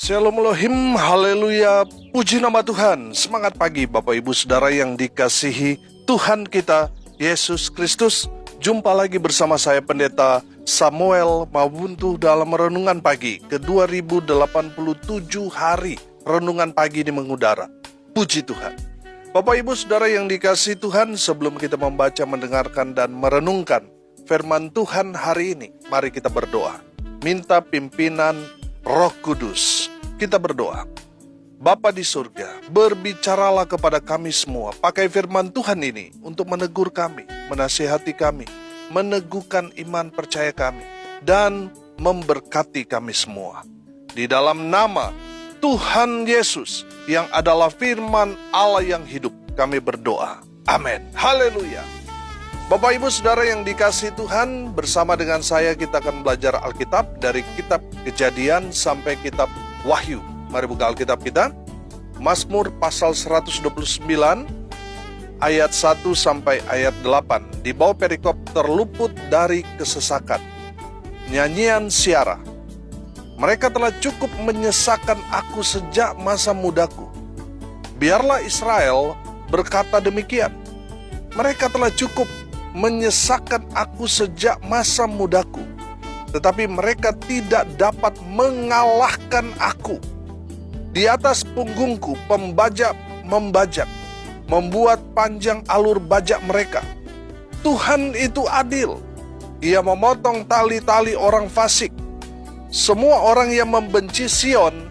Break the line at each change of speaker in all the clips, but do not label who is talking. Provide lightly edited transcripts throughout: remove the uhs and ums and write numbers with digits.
Shalom Elohim, haleluya, puji nama Tuhan. Semangat pagi Bapak Ibu Saudara yang dikasihi Tuhan kita, Yesus Kristus. Jumpa lagi bersama saya Pendeta Samuel Mabuntu dalam Renungan Pagi ke 2087 hari Renungan Pagi di mengudara. Puji Tuhan. Bapak Ibu Saudara yang dikasihi Tuhan, sebelum kita membaca, mendengarkan, dan merenungkan firman Tuhan hari ini, mari kita berdoa. Minta pimpinan Roh Kudus. Kita berdoa. Bapa di surga, berbicaralah kepada kami semua. Pakai firman Tuhan ini untuk menegur kami, menasihati kami, meneguhkan iman percaya kami, dan memberkati kami semua. Di dalam nama Tuhan Yesus yang adalah firman Allah yang hidup, kami berdoa. Amin. Haleluya. Bapak Ibu Saudara yang dikasihi Tuhan, bersama dengan saya kita akan belajar Alkitab dari kitab Kejadian sampai kitab Wahyu. Mari buka Alkitab kita. Mazmur pasal 129 ayat 1 sampai ayat 8. Di bawah perikop terluput dari kesesakan. Nyanyian Siara. Mereka telah cukup menyesakan aku sejak masa mudaku. Biarlah Israel berkata demikian. Mereka telah cukup menyesakan aku sejak masa mudaku, tetapi mereka tidak dapat mengalahkan aku. Di atas punggungku pembajak membajak, membuat panjang alur bajak mereka. Tuhan itu adil, Ia memotong tali-tali orang fasik. Semua orang yang membenci Sion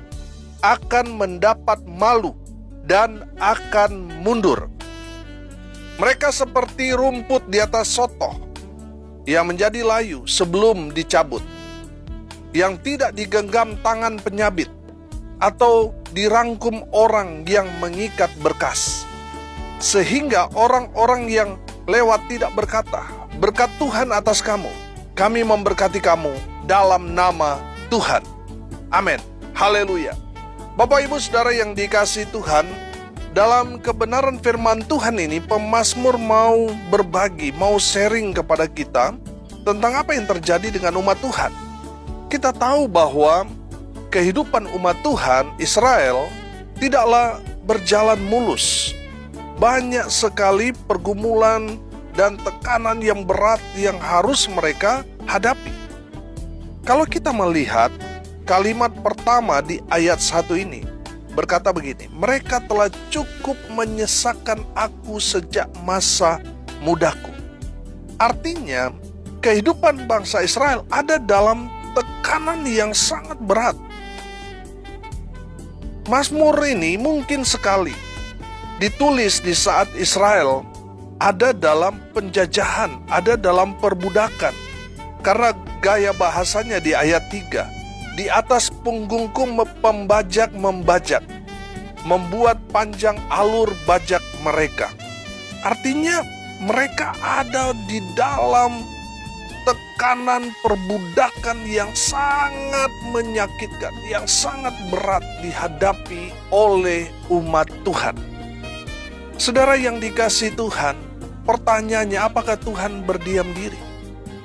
akan mendapat malu dan akan mundur. Mereka seperti rumput di atas sotoh yang menjadi layu sebelum dicabut, yang tidak digenggam tangan penyabit atau dirangkum orang yang mengikat berkas, sehingga orang-orang yang lewat tidak berkata, "Berkat Tuhan atas kamu, kami memberkati kamu dalam nama Tuhan." Amin. Haleluya. Bapak Ibu Saudara yang dikasihi Tuhan, dalam kebenaran firman Tuhan ini, pemazmur mau berbagi, mau sharing kepada kita tentang apa yang terjadi dengan umat Tuhan. Kita tahu bahwa kehidupan umat Tuhan, Israel, tidaklah berjalan mulus. Banyak sekali pergumulan dan tekanan yang berat yang harus mereka hadapi. Kalau kita melihat kalimat pertama di ayat 1 ini, berkata begini, mereka telah cukup menyesakan aku sejak masa mudaku. Artinya, kehidupan bangsa Israel ada dalam tekanan yang sangat berat. Mazmur ini mungkin sekali ditulis di saat Israel ada dalam penjajahan, ada dalam perbudakan. Karena gaya bahasanya di ayat 3, di atas punggungku pembajak membajak, membuat panjang alur bajak mereka. Artinya mereka ada di dalam tekanan perbudakan yang sangat menyakitkan, yang sangat berat dihadapi oleh umat Tuhan. Saudara yang dikasihi Tuhan, pertanyaannya, apakah Tuhan berdiam diri?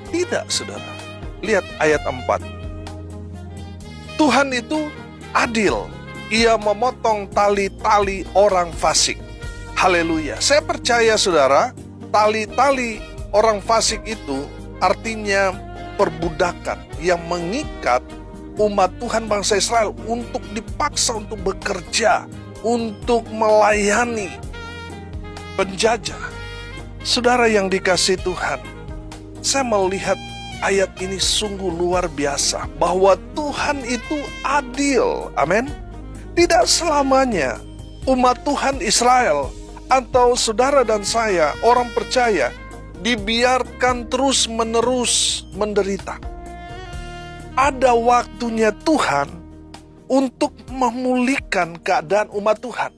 Tidak, saudara. Lihat ayat 4. Tuhan itu adil. Ia memotong tali-tali orang fasik. Haleluya. Saya percaya saudara, tali-tali orang fasik itu artinya perbudakan yang mengikat umat Tuhan bangsa Israel untuk dipaksa untuk bekerja, untuk melayani penjajah. Saudara yang dikasihi Tuhan, saya melihat ayat ini sungguh luar biasa, bahwa Tuhan itu adil. Amin. Tidak selamanya umat Tuhan Israel atau saudara dan saya, orang percaya, dibiarkan terus-menerus menderita. Ada waktunya Tuhan untuk memulihkan keadaan umat Tuhan.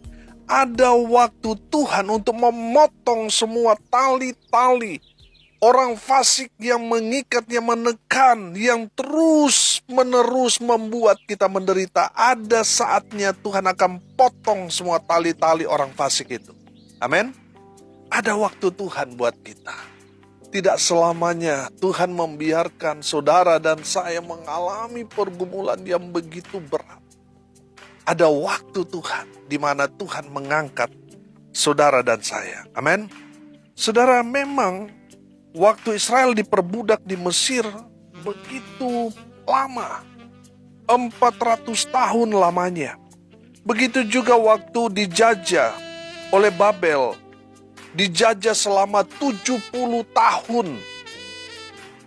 Ada waktu Tuhan untuk memotong semua tali-tali orang fasik yang mengikat, yang menekan, yang terus-menerus membuat kita menderita. Ada saatnya Tuhan akan potong semua tali-tali orang fasik itu. Amin. Ada waktu Tuhan buat kita. Tidak selamanya Tuhan membiarkan saudara dan saya mengalami pergumulan yang begitu berat. Ada waktu Tuhan di mana Tuhan mengangkat saudara dan saya. Amin. Saudara, memang waktu Israel diperbudak di Mesir begitu lama. 400 tahun lamanya. Begitu juga waktu dijajah oleh Babel. Dijajah selama 70 tahun.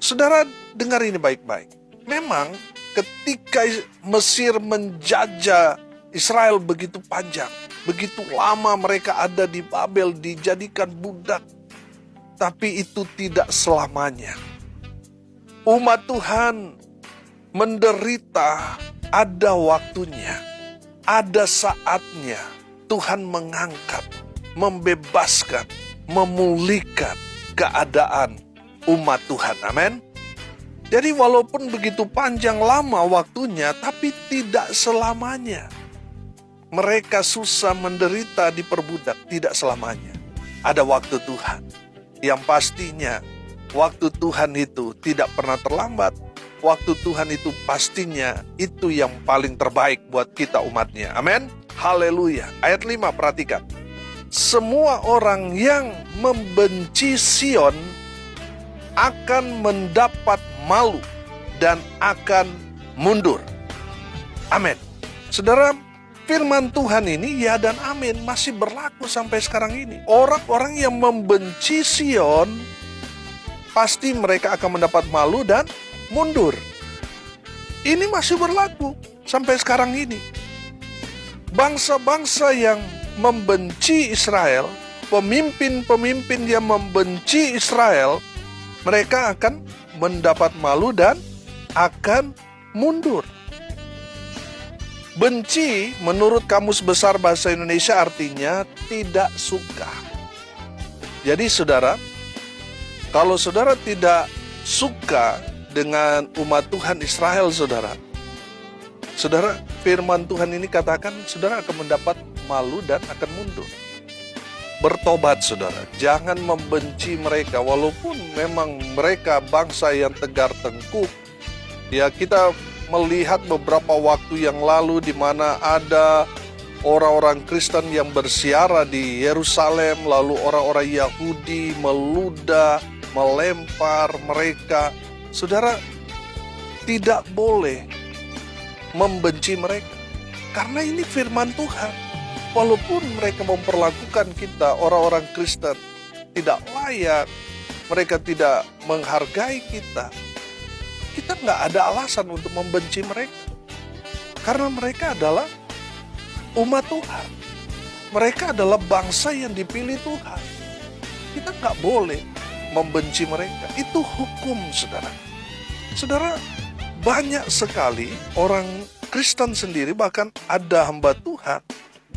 Saudara, dengar ini baik-baik. Memang ketika Mesir menjajah Israel begitu panjang, begitu lama mereka ada di Babel, dijadikan budak. Tapi itu tidak selamanya. Umat Tuhan menderita, ada waktunya, ada saatnya Tuhan mengangkat, membebaskan, memulihkan keadaan umat Tuhan. Amin. Jadi walaupun begitu panjang lama waktunya, tapi tidak selamanya. Mereka susah menderita diperbudak, tidak selamanya. Ada waktu Tuhan. Yang pastinya waktu Tuhan itu tidak pernah terlambat. Waktu Tuhan itu pastinya itu yang paling terbaik buat kita umatnya. Amin. Haleluya. Ayat 5, perhatikan. Semua orang yang membenci Sion akan mendapat malu dan akan mundur. Amin. Saudara, firman Tuhan ini ya dan amin masih berlaku sampai sekarang ini. Orang-orang yang membenci Sion pasti mereka akan mendapat malu dan mundur. Ini masih berlaku sampai sekarang ini. Bangsa-bangsa yang membenci Israel, pemimpin-pemimpin yang membenci Israel, mereka akan mendapat malu dan akan mundur. Benci menurut Kamus Besar Bahasa Indonesia artinya tidak suka. Jadi saudara, kalau saudara tidak suka dengan umat Tuhan Israel, saudara, firman Tuhan ini katakan saudara akan mendapat malu dan akan mundur. Bertobat saudara, jangan membenci mereka walaupun memang mereka bangsa yang tegar tengkuk. Ya, kita melihat beberapa waktu yang lalu di mana ada orang-orang Kristen yang bersiara di Yerusalem, lalu orang-orang Yahudi meludah, melempar mereka. Saudara, tidak boleh membenci mereka, karena ini firman Tuhan. Walaupun mereka memperlakukan kita, orang-orang Kristen, tidak layak, mereka tidak menghargai kita nggak ada alasan untuk membenci mereka. Karena mereka adalah umat Tuhan. Mereka adalah bangsa yang dipilih Tuhan. Kita nggak boleh membenci mereka. Itu hukum, saudara. Saudara, banyak sekali orang Kristen sendiri, bahkan ada hamba Tuhan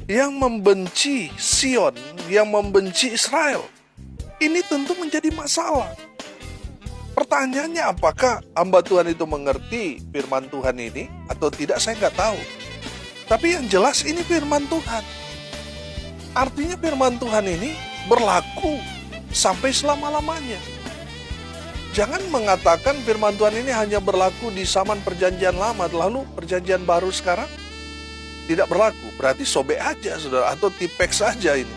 yang membenci Sion, yang membenci Israel. Ini tentu menjadi masalah. Pertanyaannya, apakah hamba Tuhan itu mengerti firman Tuhan ini atau tidak, saya nggak tahu. Tapi yang jelas ini firman Tuhan. Artinya firman Tuhan ini berlaku sampai selama-lamanya. Jangan mengatakan firman Tuhan ini hanya berlaku di zaman perjanjian lama, lalu perjanjian baru sekarang tidak berlaku. Berarti sobek aja, saudara, atau tipek saja ini.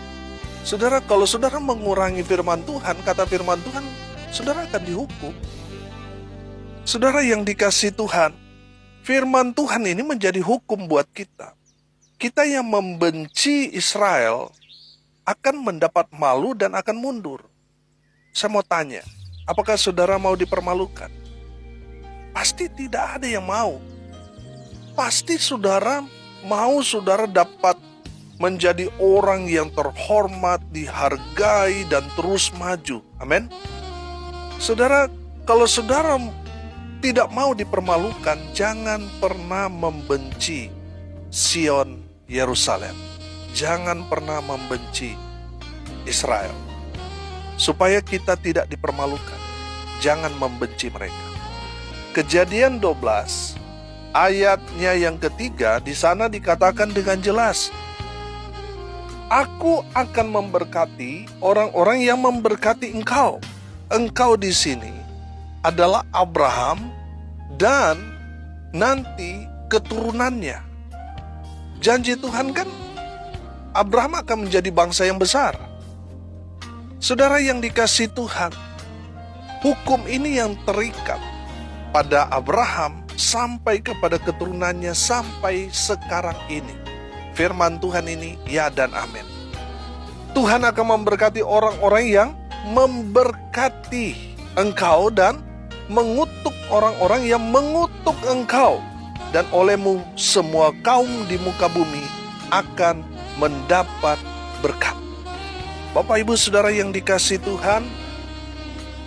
Saudara, kalau saudara mengurangi firman Tuhan, kata firman Tuhan, saudara akan dihukum. Saudara yang dikasihi Tuhan, firman Tuhan ini menjadi hukum buat kita. Kita yang membenci Israel akan mendapat malu dan akan mundur. Saya mau tanya, apakah saudara mau dipermalukan? Pasti tidak ada yang mau. Pasti saudara mau saudara dapat menjadi orang yang terhormat, dihargai, dan terus maju. Amin. Saudara, kalau saudara tidak mau dipermalukan, jangan pernah membenci Sion, Yerusalem. Jangan pernah membenci Israel. Supaya kita tidak dipermalukan, jangan membenci mereka. Kejadian 12, ayatnya yang ketiga, di sana dikatakan dengan jelas, Aku akan memberkati orang-orang yang memberkati engkau. Engkau di sini adalah Abraham dan nanti keturunannya. Janji Tuhan kan Abraham akan menjadi bangsa yang besar. Saudara yang dikasihi Tuhan, hukum ini yang terikat pada Abraham sampai kepada keturunannya sampai sekarang ini. Firman Tuhan ini ya dan amin. Tuhan akan memberkati orang-orang yang memberkati engkau dan mengutuk orang-orang yang mengutuk engkau. Dan olehmu semua kaum di muka bumi akan mendapat berkat. Bapak, Ibu, Saudara yang dikasihi Tuhan,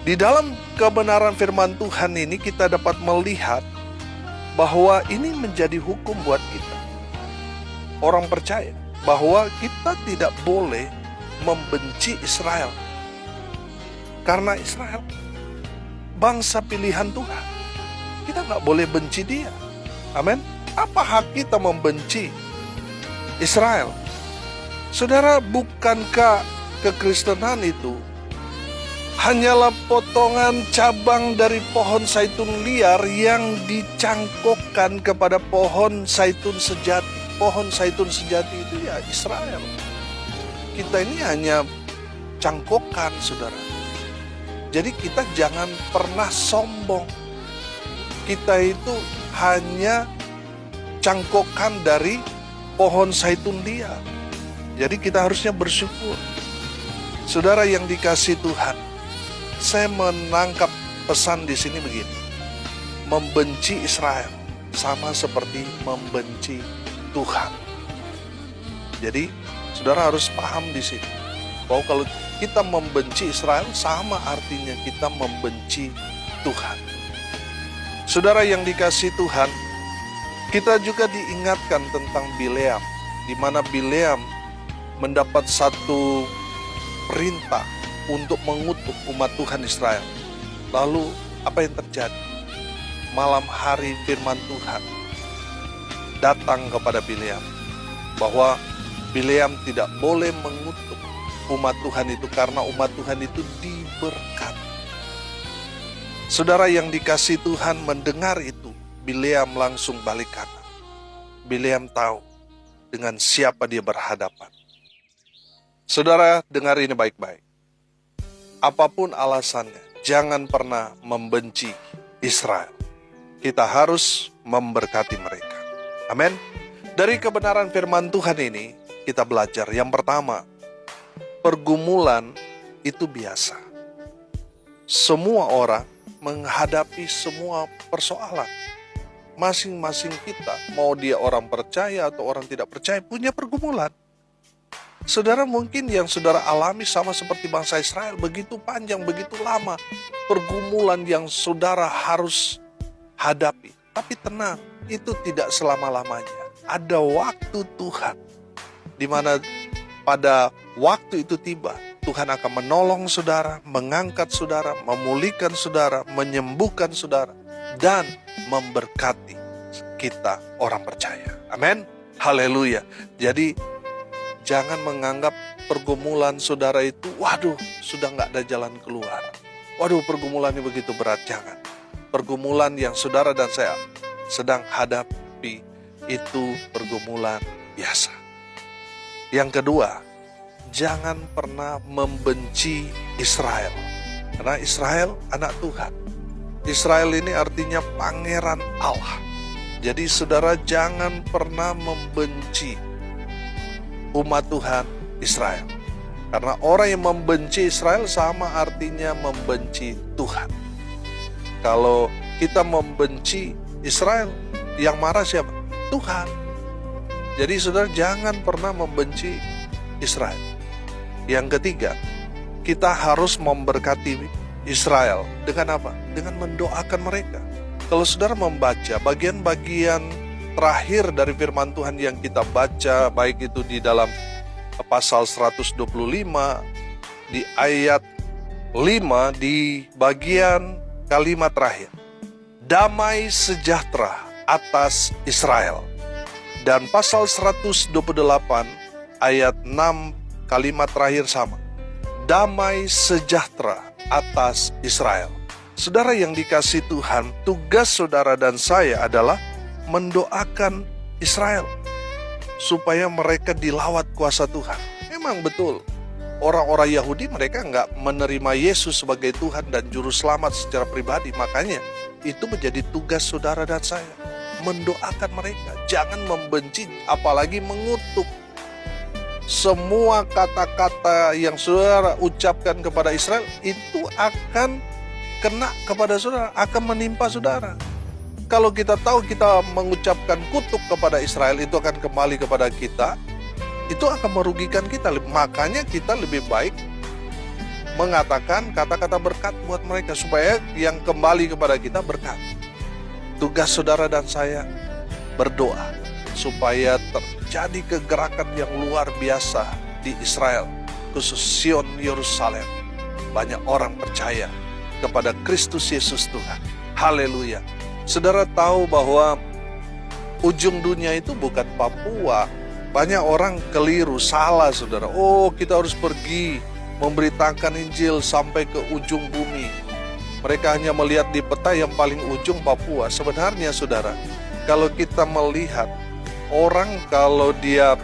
di dalam kebenaran firman Tuhan ini kita dapat melihat bahwa ini menjadi hukum buat kita. Orang percaya bahwa kita tidak boleh membenci Israel. Karena Israel bangsa pilihan Tuhan. Kita nggak boleh benci dia. Amin. Apa hak kita membenci Israel? Saudara, bukankah kekristenan itu hanyalah potongan cabang dari pohon zaitun liar yang dicangkokkan kepada pohon zaitun sejati? Pohon zaitun sejati itu ya Israel. Kita ini hanya cangkokan, saudara. Jadi kita jangan pernah sombong. Kita itu hanya cangkokan dari pohon zaitun liar. Jadi kita harusnya bersyukur. Saudara yang dikasihi Tuhan, saya menangkap pesan di sini begini. Membenci Israel sama seperti membenci Tuhan. Jadi saudara harus paham di sini bahwa kalau kita membenci Israel sama artinya kita membenci Tuhan. Saudara yang dikasihi Tuhan, kita juga diingatkan tentang Bileam, di mana Bileam mendapat satu perintah untuk mengutuk umat Tuhan Israel. Lalu apa yang terjadi? Malam hari firman Tuhan datang kepada Bileam bahwa Bileam tidak boleh mengutuk umat Tuhan itu karena umat Tuhan itu diberkati. Saudara yang dikasihi Tuhan mendengar itu, Bileam langsung balik kanan. Bileam tahu dengan siapa dia berhadapan. Saudara, dengar ini baik-baik. Apapun alasannya, jangan pernah membenci Israel. Kita harus memberkati mereka. Amin. Dari kebenaran firman Tuhan ini, kita belajar. Yang pertama, pergumulan itu biasa. Semua orang menghadapi semua persoalan. Masing-masing kita, mau dia orang percaya atau orang tidak percaya, punya pergumulan. Saudara, mungkin yang saudara alami sama seperti bangsa Israel, begitu panjang, begitu lama pergumulan yang saudara harus hadapi. Tapi tenang, itu tidak selama-lamanya. Ada waktu Tuhan, di mana pada waktu itu tiba, Tuhan akan menolong saudara, mengangkat saudara, memulihkan saudara, menyembuhkan saudara, dan memberkati kita orang percaya. Amin. Haleluya. Jadi jangan menganggap pergumulan saudara itu, waduh, sudah nggak ada jalan keluar. Waduh, pergumulannya begitu berat. Jangan. Pergumulan yang saudara dan saya sedang hadapi itu pergumulan biasa. Yang kedua, jangan pernah membenci Israel. Karena Israel anak Tuhan. Israel ini artinya pangeran Allah. Jadi saudara jangan pernah membenci umat Tuhan Israel. Karena orang yang membenci Israel sama artinya membenci Tuhan. Kalau kita membenci Israel, yang marah siapa? Tuhan. Jadi saudara jangan pernah membenci Israel. Yang ketiga, kita harus memberkati Israel. Dengan apa? Dengan mendoakan mereka. Kalau saudara membaca bagian-bagian terakhir dari firman Tuhan yang kita baca, baik itu di dalam pasal 125, di ayat 5, di bagian kalimat terakhir. Damai sejahtera atas Israel. Dan pasal 128 ayat 6 kalimat terakhir sama. Damai sejahtera atas Israel. Saudara yang dikasihi Tuhan, tugas saudara dan saya adalah mendoakan Israel. supaya mereka dilawat kuasa Tuhan. Memang betul, orang-orang Yahudi mereka nggak menerima Yesus sebagai Tuhan dan Juru Selamat secara pribadi. Makanya itu menjadi tugas saudara dan saya, mendoakan mereka. Jangan membenci, apalagi mengutuk. Semua kata-kata yang saudara ucapkan kepada Israel itu akan kena kepada saudara, akan menimpa saudara. Kalau kita tahu kita mengucapkan kutuk kepada Israel, itu akan kembali kepada kita, itu akan merugikan kita. Makanya kita lebih baik mengatakan kata-kata berkat buat mereka, supaya yang kembali kepada kita berkat. Tugas saudara dan saya berdoa supaya terjadi kegerakan yang luar biasa di Israel, khusus Sion Yerusalem. Banyak orang percaya kepada Kristus Yesus Tuhan. Haleluya. Saudara tahu bahwa ujung dunia itu bukan Papua. Banyak orang keliru, salah saudara. Oh, kita harus pergi memberitakan Injil sampai ke ujung bumi. Mereka hanya melihat di peta yang paling ujung Papua. Sebenarnya saudara, kalau kita melihat orang kalau dia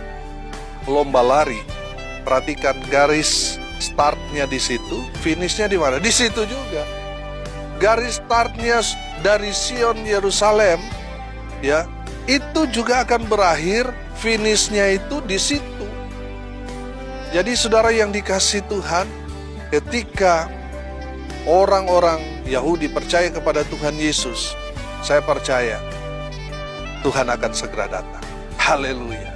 lomba lari, perhatikan garis startnya di situ, finishnya di mana? Di situ juga. Garis startnya dari Sion Yerusalem, ya, itu juga akan berakhir, finishnya itu di situ. Jadi saudara yang dikasihi Tuhan, ketika orang-orang Yahudi percaya kepada Tuhan Yesus, saya percaya Tuhan akan segera datang. Haleluya.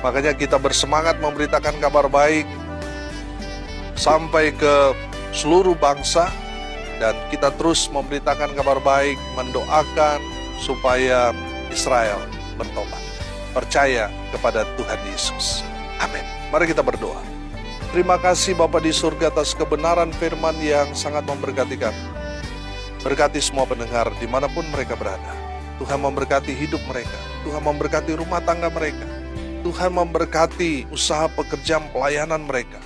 Makanya kita bersemangat memberitakan kabar baik sampai ke seluruh bangsa, dan kita terus memberitakan kabar baik, mendoakan supaya Israel bertobat, percaya kepada Tuhan Yesus. Amin. Mari kita berdoa. Terima kasih Bapa di surga atas kebenaran firman yang sangat memberkati kami. Berkati semua pendengar dimanapun mereka berada. Tuhan memberkati hidup mereka. Tuhan memberkati rumah tangga mereka. Tuhan memberkati usaha pekerjaan pelayanan mereka.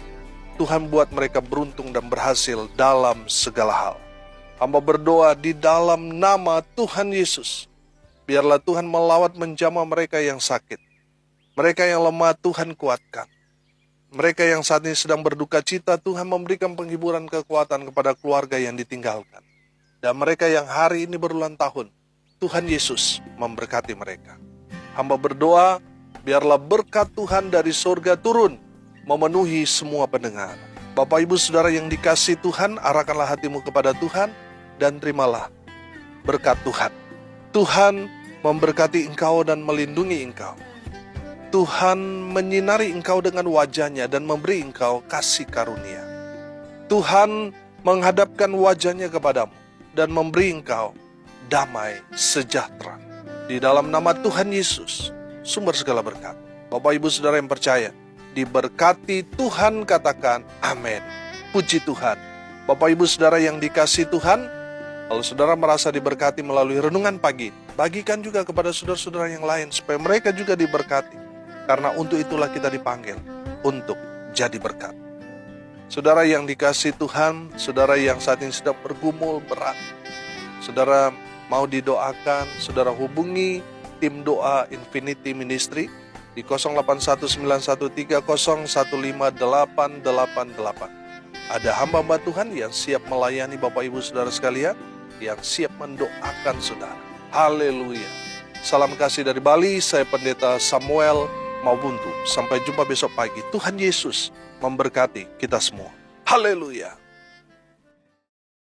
Tuhan buat mereka beruntung dan berhasil dalam segala hal. Hamba berdoa di dalam nama Tuhan Yesus. Biarlah Tuhan melawat menjamah mereka yang sakit. Mereka yang lemah Tuhan kuatkan. Mereka yang saat ini sedang berduka cita, Tuhan memberikan penghiburan kekuatan kepada keluarga yang ditinggalkan. Dan mereka yang hari ini berulang tahun, Tuhan Yesus memberkati mereka. Hamba berdoa, biarlah berkat Tuhan dari surga turun, memenuhi semua pendengar. Bapak Ibu Saudara yang dikasihi Tuhan, arahkanlah hatimu kepada Tuhan, dan terimalah berkat Tuhan. Tuhan memberkati engkau dan melindungi engkau. Tuhan menyinari engkau dengan wajah-Nya dan memberi engkau kasih karunia. Tuhan menghadapkan wajah-Nya kepadamu dan memberi engkau damai sejahtera. Di dalam nama Tuhan Yesus, sumber segala berkat. Bapak Ibu Saudara yang percaya, diberkati Tuhan, katakan amin. Puji Tuhan. Bapak Ibu Saudara yang dikasihi Tuhan, kalau saudara merasa diberkati melalui renungan pagi, bagikan juga kepada saudara-saudara yang lain supaya mereka juga diberkati. Karena untuk itulah kita dipanggil, untuk jadi berkat. Saudara yang dikasihi Tuhan, saudara yang saat ini sedang bergumul berat, saudara mau didoakan, saudara hubungi tim doa Infinity Ministry di 081913015888. Ada hamba-hamba Tuhan yang siap melayani Bapak Ibu Saudara sekalian, yang siap mendoakan saudara. Haleluya. Salam kasih dari Bali, saya Pendeta Samuel Maubuntu. Sampai jumpa besok pagi. Tuhan Yesus memberkati kita semua. Haleluya.